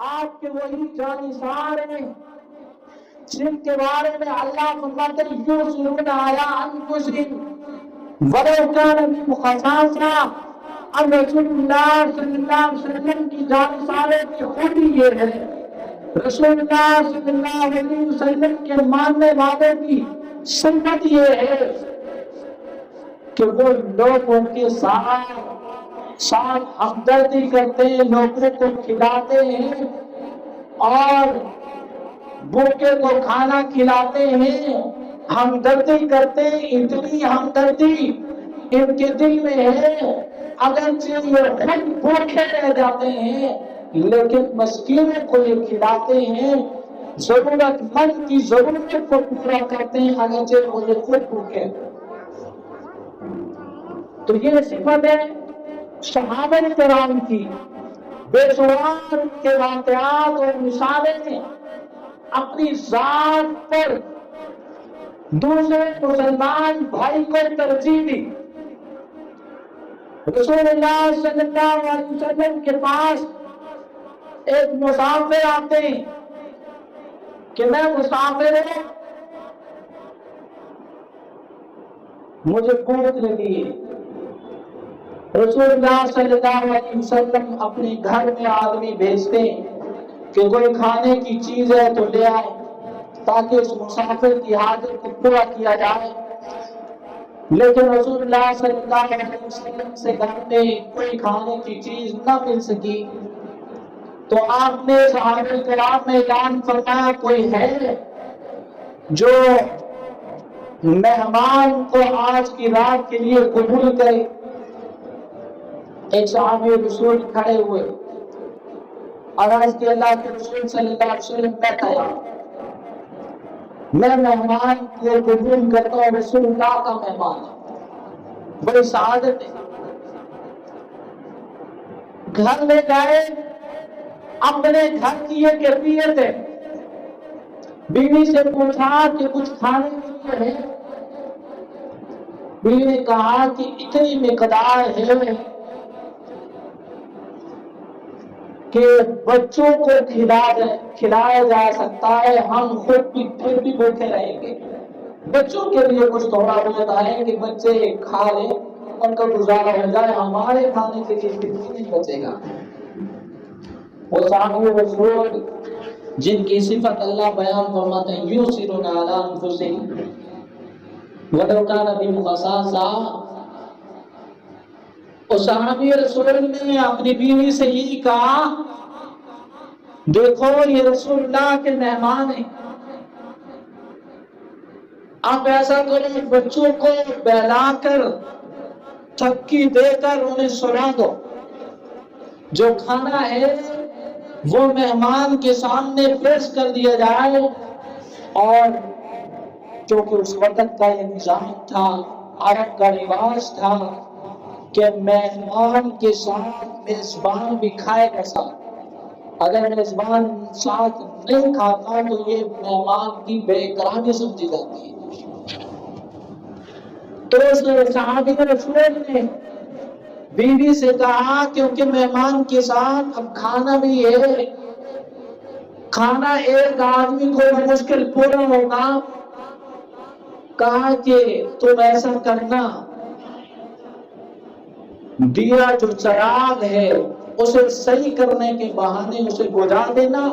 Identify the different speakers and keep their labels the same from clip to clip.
Speaker 1: آپ کے وہی جانثار ہیں جن کے بارے میں اللہ فرماتے ہیں یؤثرون علی انفسہم ولو کان بہم خصاصہ۔ اب رسول اللہ صلی اللہ علیہ وسلم کی جانثاروں کی خوبی یہ ہے، رسول اللہ صلی اللہ علیہ وسلم کے ماننے والوں کی سنت یہ ہے کہ وہ لوگوں کے ساتھ ہمدردی کرتے ہیں، لوگوں کو کھلاتے ہیں اور بھوکے کو کھانا کھلاتے ہیں، ہمدردی کرتے ہیں۔ اتنی ہمدردی ان کے دل میں ہے، اگرچہ یہ خود بھوکے رہ جاتے ہیں لیکن مسکینوں کو یہ کھلاتے ہیں، ضرورت مند کی ضرورت کو پورا کرتے ہیں اگرچہ وہ خود بھوکے۔ تو یہ صفت ہے صحابہ کرام کی۔ بے شمار کے واقعات اور مثالیں اپنی ذات پر دوسرے مسلمان بھائی کو ترجیح دی۔ رسول اللہ صلی اللہ علیہ وسلم کے پاس ایک مسافر آتے ہیں کہ میں مسافر ہوں، مجھے بھوک لگی ہے۔ رسول اللہ صلی اللہ علیہ وسلم اپنے گھر میں آدمی بھیجتے ہیں کہ کوئی کھانے کی چیز ہے تو لے آئے تاکہ اس مسافر کی حاجت کو پورا کیا جائے، لیکن رسول اللہ صلی اللہ علیہ وسلم سے گھر میں کوئی کھانے کی چیز نہ مل سکی تو آپ نے صحابہ کرام میں اعلان فرمایا کوئی ہے جو مہمان کو آج کی رات کے لیے قبول کرے۔ ایک صحابی رسول کھڑے ہوئے اور عرض کہ اللہ کے رسول صلی اللہ علیہ وسلم میں تیار، میں مہمان کو قبول کرتا ہوں، رسول اللہ کا مہمان ہے، بڑی سعادت ہے۔ گھر لے گئے، اپنے گھر کی یہ کیفیت ہے، بیوی سے پوچھا کہ کچھ کھانے کے لیے ہے؟ بیوی نے کہا کہ اتنی مقدار ہے کہ بچوں کو کھلایا جا سکتا ہے، ہم خود بھی پھر بھی بھوکے رہیں گے، بچوں کے لیے کچھ تھوڑا بہت ہے کہ بچے کھا لیں، ان کا گزارا ہو جائے، ہمارے کھانے کے لیے کچھ نہیں بچے گا۔ وہ صحابہ رسول جن کی صفت اللہ بیان فرماتے ہیں یؤثرون علی انفسہم ولو کان بہم خصاصہ، اور صحابی رسول نے اپنی بیوی سے یہی کہا دیکھو یہ رسول اللہ کے مہمان ہیں، آپ ایسا کرو بچوں کو بہلا کر تھپکی دے کر انہیں سلا دو، جو کھانا ہے وہ مہمان کے سامنے پیش کر دیا جائے۔ اور چونکہ اس وقت کا یہ نظام تھا، عرب کا رواج تھا کہ مہمان کے ساتھ میزبان بھی کھائے گا ساتھ، اگر میزبان ساتھ نہیں کھاتا تو یہ مہمان کی بے احترامی سمجھی جاتی ہے۔ تو اس صحابی رسول نے بیوی سے کہا کیونکہ مہمان کے ساتھ اب کھانا بھی ہے، کھانا ایک آدمی کو مشکل پورا ہوگا، کہا کہ تم ایسا کرنا، دیا جو چراغ ہے اسے صحیح کرنے کے بہانے اسے بجھا دینا،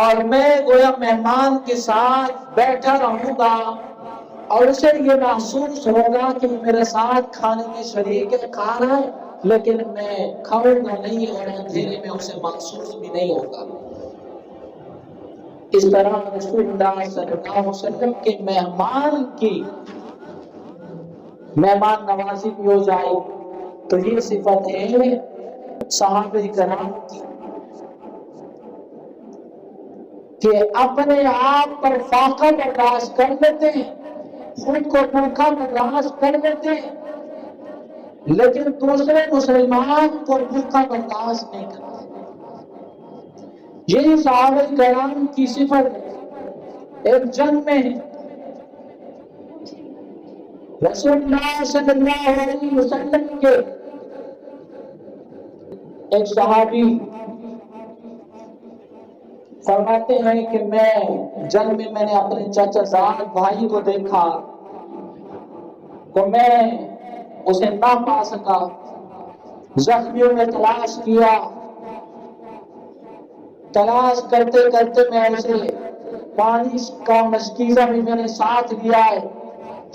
Speaker 1: اور میں گویا مہمان کے ساتھ بیٹھا رہوں گا اور اسے یہ محسوس ہوگا کہ میرے ساتھ کھانے میں شریک ہے، کھا رہا ہے لیکن میں کھاؤں گا نہیں اور اندھیرے میں اسے محسوس بھی نہیں ہوگا۔ اس طرح رسول اللہ صلی اللہ علیہ وسلم کے مہمان کی مہمان نوازی بھی ہو جائے، تو یہ صفت ہے صحابہ کرام کی کہ اپنے آپ پر فاقہ برداشت کر لیتے ہیں، خود کو بھوکا برداشت کر لیتے ہیں، لیکن دوسرے مسلمان کو بھوکا برداشت نہیں کرتے۔ یہی صحابہ کرام کی صفت ہے۔ ایک جنگ میں رسول اللہ صلی اللہ علیہ وسلم کے ایک صحابی فرماتے ہیں کہ جل میں نے اپنے چچا زاد بھائی کو دیکھا تو میں اسے نہ پا سکا، زخمیوں میں تلاش کیا، تلاش کرتے کرتے میں اسے پانی کا مشکیزہ بھی میں نے ساتھ لیا ہے،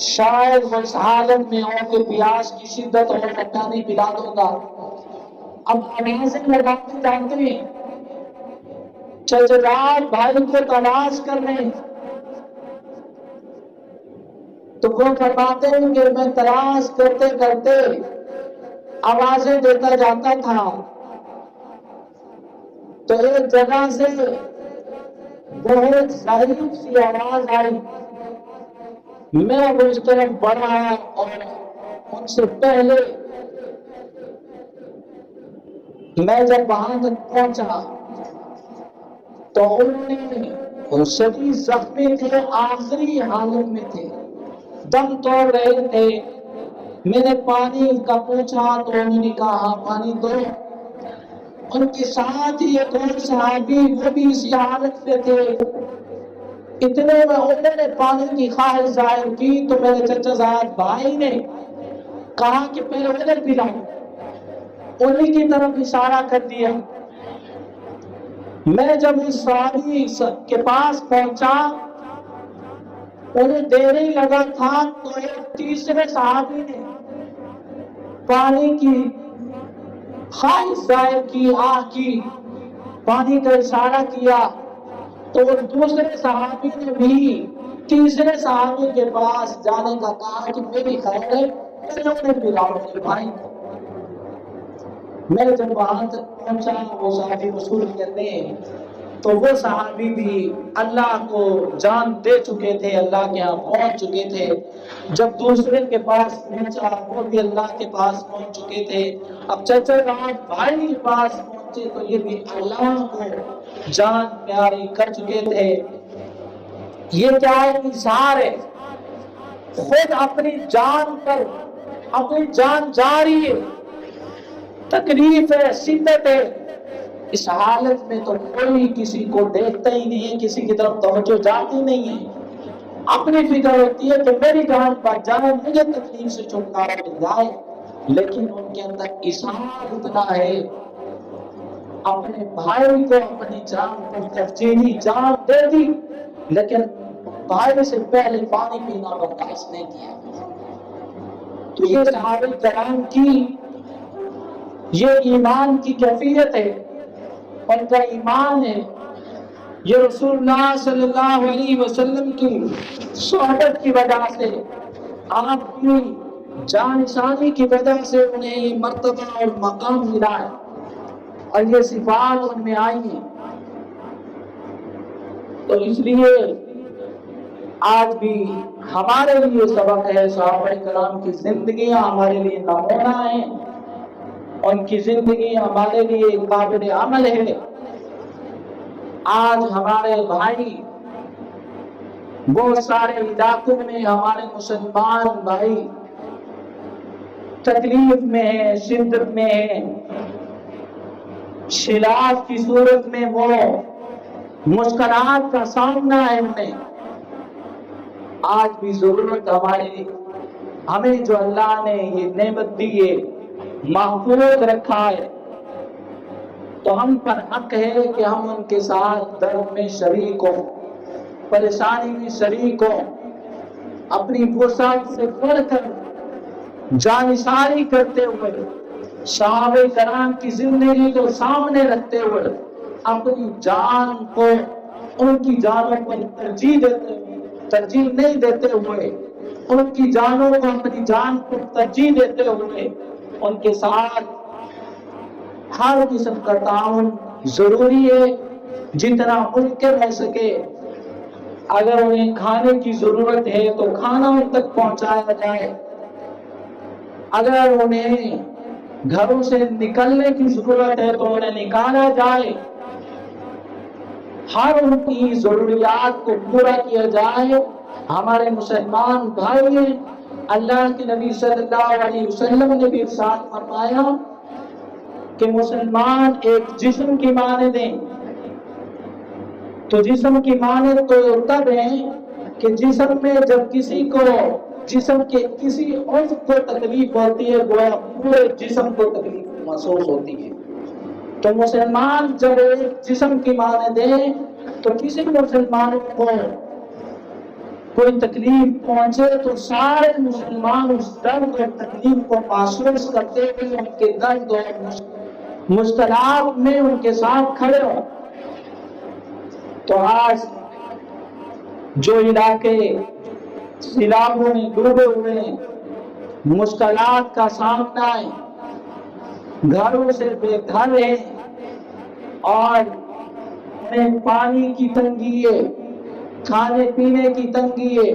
Speaker 1: شاید وہ اس حالت میں ہو کہ پیاس کی شدت اور میں پانی پلا دوں گا۔ اب آوازیں لگاتے جانتے ہیں، چچا بھائی کو تلاش کرنے، تو وہ فرماتے ہیں کہ میں تلاش کرتے کرتے آوازیں دیتا جاتا تھا، تو ایک جگہ سے بہت ضعیف سی آواز آئی، میں اس طرف بڑھا اور ان سے پہلے میں جب وہاں تک پہنچا تو انہوں شدید زخمی تھے، آخری حالت میں تھے، دم توڑ رہے تھے۔ میں نے پانی کا پوچھا تو انہوں نے کہا ہاں پانی دو۔ ان کے ساتھ ہی ایک اور صحابی وہ بھی اسی حالت میں تھے، اتنے میں انہوں نے پانی کی خواہش ظاہر کی تو میرے چچا زاد بھائی نے کہا کہ پہلے ادھر پلاؤ، انہی کی طرف اشارہ کر دیا۔ میں جب اس صحابی کے پاس پہنچا، انہیں دیر ہی لگا تھا تو ایک تیسرے صحابی نے پانی کی خواہش ظاہر کی، آہ کی، پانی کا اشارہ کیا، تو دوسرے صحابی نے بھی تیسرے صحابی کے پاس جانے کا کہا کہ میری خیر ہے انہیں پلاؤ میرے بھائی کو۔ میں جب وہاں تک پہنچا وہ صحابی وصول کرنے، تو وہ صحابی بھی اللہ کو جان دے چکے تھے، اللہ کے ہاں پہنچ چکے تھے۔ جب دوسرے کے پاس پہنچا وہ بھی اللہ کے پاس پہنچ چکے تھے۔ اب چچا زاد بھائی کے پاس پہنچے تو یہ بھی اللہ کو جان پیاری کر چکے تھے۔ یہ کیا ہے؟ اظہار ہے، خود اپنی جان پر اپنی جان جاری ہے، تکلیف ہے، شدت ہے، اس حالت میں تو کوئی کسی کو دیکھتا ہی نہیں ہے، کسی کی طرف توجہ جاتی نہیں ہے، اپنی فکر ہوتی ہے کہ میری جان بچ جائے، مجھے تکلیف سے چھٹکارا مل جائے، لیکن ان کے اندر اظہار اتنا ہے، اپنے بھائی کو اپنی جان کو تفصیلی جان دے دی، لیکن بھائی سے پہلے پانی پینا برداشت نہیں کیا۔ تو یہ صحابہ کرام کی یہ ایمان کی کیفیت ہے، ان کا ایمان ہے، یہ رسول اللہ صلی اللہ علیہ وسلم کی صحبت کی وجہ سے، آپ کی جانشانی کی وجہ سے انہیں یہ مرتبہ اور مقام ملا ہے اور یہ صفات ان میں آئی ہیں۔ تو اس لیے آج بھی ہمارے لیے سبق ہے، صحابہ کرام کی زندگیاں ہمارے لیے نمونہ ہیں، ان کی زندگی ہمارے لیے قابل عمل ہے۔ آج ہمارے بھائی بہت سارے علاقوں میں ہمارے مسلمان بھائی تکلیف میں ہیں، شدت میں ہیں، شلاف کی صورت میں وہ مشکلات کا سامنا ہے انہیں۔ آج بھی ضرورت ہمیں جو اللہ نے یہ نعمت دی ہے، محفوظ رکھا ہے، تو ہم پر حق ہے کہ ہم ان کے ساتھ درد میں شریک ہوں، پریشانی میں شریک ہوں، اپنی وسعت سے بڑھ کر جانثاری کرتے ہوئے، صحابہ کرام کی زندگی کو سامنے رکھتے ہوئے، اپنی جان کو ان کی جانوں پر ترجیح نہیں دیتے ہوئے، ان کی جانوں کو اپنی جان کو ترجیح دیتے ہوئے ان کے ساتھ ہر قسم کا تعاون ضروری ہے، جتنا ممکن ہو سکے۔ اگر انہیں کھانے کی ضرورت ہے تو کھانا ان تک پہنچایا جائے، اگر انہیں گھروں سے نکلنے کی ضرورت ہے تو انہیں نکالا جائے، ہر ان کی ضروریات کو پورا کیا جائے۔ ہمارے مسلمان بھائی ہیں، اللہ کے نبی صلی اللہ علیہ وسلم نے بھی ارشاد فرمایا کہ مسلمان ایک جسم کی مانند ہیں، تو جسم کی معنی تو تب ہے کہ جسم میں جب کسی کو جسم کے کسی عضو کو تکلیف ہوتی ہے گویا پورے جسم کو تکلیف محسوس ہوتی ہے. تو مسلمان جب ایک جسم کی معنی دے تو کسی مسلمان کو کوئی تکلیف پہنچے تو سارے مسلمان اس درد اور تکلیف کو محسوس کرتے ہوئے ان کے درد اور مشکلات میں ان کے ساتھ کھڑے ہوں. تو آج جو علاقے سیلابوں میں ڈوبے ہوئے ہیں، مشکلات کا سامنا ہے، گھروں سے بے گھر ہیں اور انہیں پانی کی تنگی ہے، کھانے پینے کی تنگی ہے،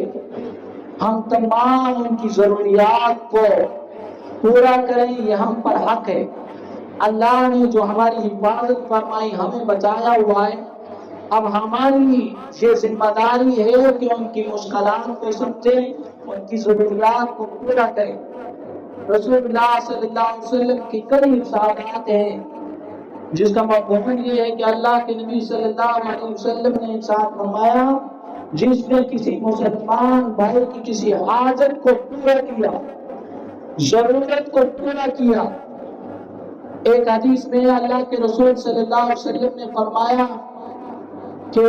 Speaker 1: ہم تمام ان کی ضروریات کو پورا کریں، یہ ہم پر حق ہے. اللہ نے جو ہماری حفاظت فرمائی، ہمیں بچایا ہوا ہے، اب ہماری یہ ذمہ داری ہے کہ ان کی مشکلات کو سمجھیں، ان کی ضروریات کو پورا کریں. رسول اللہ صلی اللہ علیہ وسلم کی کئی ارشادات ہیں جس کا مفہوم یہ ہے کہ اللہ کے نبی صلی اللہ علیہ وسلم نے ارشاد فرمایا، جس نے کسی مسلمان بھائی کی کسی حاجت کو پورا کیا، ضرورت کو پورا کیا. ایک حدیث میں اللہ کے رسول صلی اللہ علیہ وسلم نے فرمایا کہ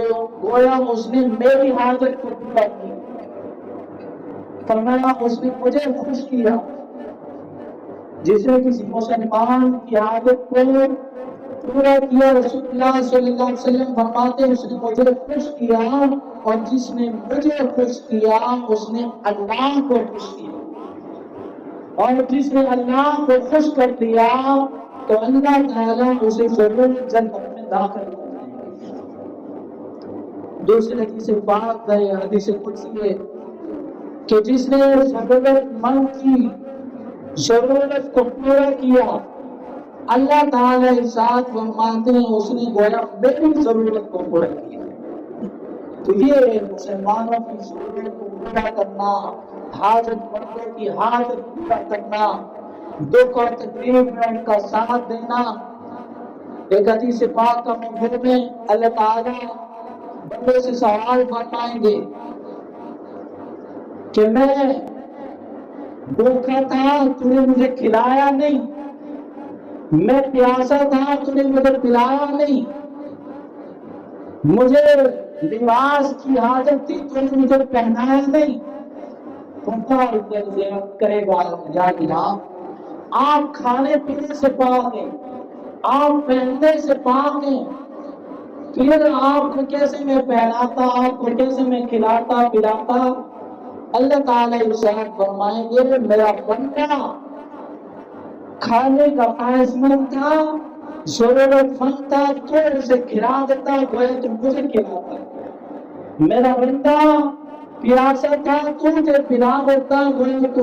Speaker 1: گویا اس نے میری حاجت کو پورا کیا، فرمایا اس نے مجھے خوش کیا. جس نے کسی مسلمان کی حاجت کو پورا کیا، رسول اللہ صلی اللہ علیہ وسلم فرماتے ہیں اس نے مجھے خوش کیا، اور جس نے مجھے خوش کیا اس نے اللہ کو خوش کیا، اور جس نے اللہ کو خوش کر دیا تو اللہ تعالیٰ اسے ضرور جنت میں داخل کر دیں گے. دوسری حدیث پاک ہے، حدیث قدسی ہے کہ جس نے ضرورت مند کی ضرورت کو پورا کیا، اللہ تعالیٰ ارشاد فرماتے ہیں اس نے گویا میری ضرورت کو پورا کیا. تو یہ مسلمانوں کی ضرورت کو پورا کرنا، حاجت مندوں کی حاجت پورا کرنا، دکھ اور تکلیف میں ان کا ساتھ دینا. ایک حدیث پاک کا مفہوم ہے اللہ تعالیٰ بندے سے سوال فرمائیں گے کہ میں بھوکا تھا تو نے مجھے کھلایا نہیں، میں پیاسا تھا تو نے مجھے پلایا نہیں، مجھے لباس کی حاجت تھی تو نے مجھے پہنایا نہیں. کرے گا یا اللہ آپ کھانے پینے سے پاک ہیں، آپ پہننے سے پاک ہیں، پھر آپ کو کیسے میں پہناتا، آپ کو کیسے میں کھلاتا پلاتا. اللہ تعالیٰ ارشاد فرمائیں گے میرا بندہ کھانے کا خواہش مند تھا، ضرورت مند تھا تو اسے کھلا دیتا، گویا تو مجھے کھلاتا. میرا بندہ پیاسا تھا تو مجھے پلا دیتا، گویا تو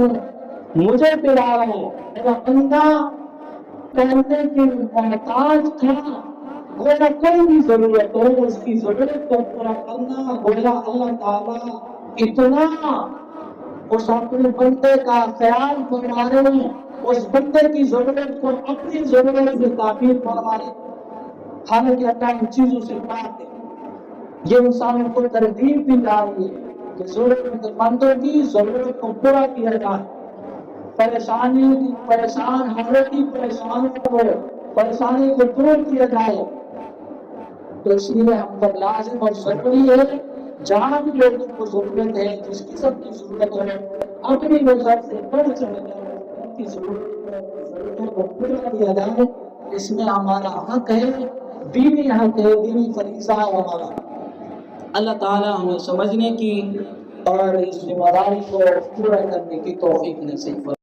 Speaker 1: مجھے پلا رہا ہے. میرا بندہ پہننے کی محتاج تھا، گویا کوئی بھی ضرورت ہو اس کی ضرورت کو پورا کرنا، گویا اللہ تعالیٰ اتنا اس اپنے بندے کا خیال فرما رہے ہیں، اس بندے کی ضرورت کو اپنی ضرورت سے تعبیر فرما رہے ہیں. حالانکہ اللہ ان چیزوں سے پاک ہے. یہ انسانوں کو ترغیب بھی لا رہی ہے کہ ضرورت مندوں کی ضرورت کو پورا کیا جائے، پریشان حالت کی پریشانی کو دور کیا جائے. تو اس لیے ہم پر لازم اور ضروری ہے جہاں بھی لوگوں کو ضرورت ہے، جس قسم کی ضرورت ہے، اپنی نظر سے بڑھ چڑھ کر ان کی ضرورتوں کو پورا کیا جائے. اس میں ہمارا حق ہے، دینی حق ہے، دینی فریضہ ہے ہمارا. اللہ تعالیٰ ہمیں سمجھنے کی اور اس ذمہ داری کو پورا کرنے کی توفیق نصیب فرمائے.